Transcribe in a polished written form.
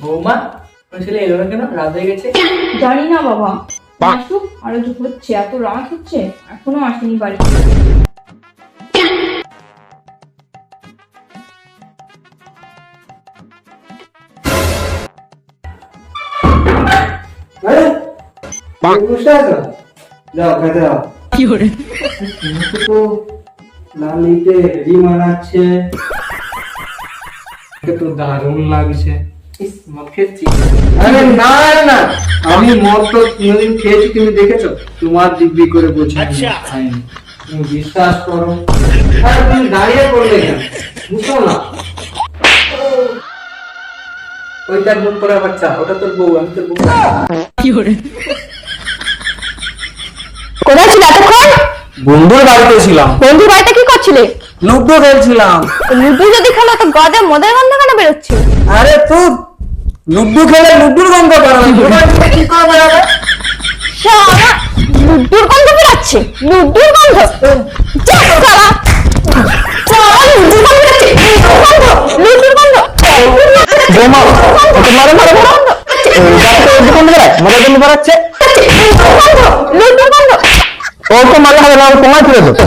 বৌমা ছেলে এলো না কেন? রাত হয়ে গেছে। জানি না বাবা, আসুক আরো যে হচ্ছে, এত রাত হচ্ছে এখনো আসেনি বাড়ি। যাও খেতে যাও। কি করে তো লালিতে হেরি মানাচ্ছে, তো দারুণ লাগছে। মদ খেয়েছি? আরে না না, আমি মদ তো কোনোদিন খেয়েছি, তুমি দেখেছো? তোমার দিব্যি করে বলছি খাইনি, তুমি বিশ্বাস করো। আর তুমি দাঁড়িয়ে পড়লে কেন? বুঝো না, ওইটা মুখ করা বাচ্চা, ওটা তোর বউ, আমি তোর বউ। কি করে কোথায় ছিল এতক্ষণ? বন্ধুর বাড়িতে ছিলাম। বন্ধুর বাড়িতে কি করছিলে? লুডো খেলছিলাম। লুডু যদি খেলো তো গদে মদের গন্ধ কেন বেরোচ্ছে? আরে তুই লুডু খেলে লুডুর গন্ধ বেরোবে, কি করে বেরোবে? শালা, লুডুর গন্ধ বেরোচ্ছে? লুডুর গন্ধ? যা শালা। শালা, লুডুর গন্ধ বেরোচ্ছে। লুডুর গন্ধ, লুডুর গন্ধ। বৌমা, ওকে মারো মারো মারো। মদের গন্ধ বেরোচ্ছে। লুডুর গন্ধ। ও তো মারলে হবে না, তোমায় ফিরে দেবো।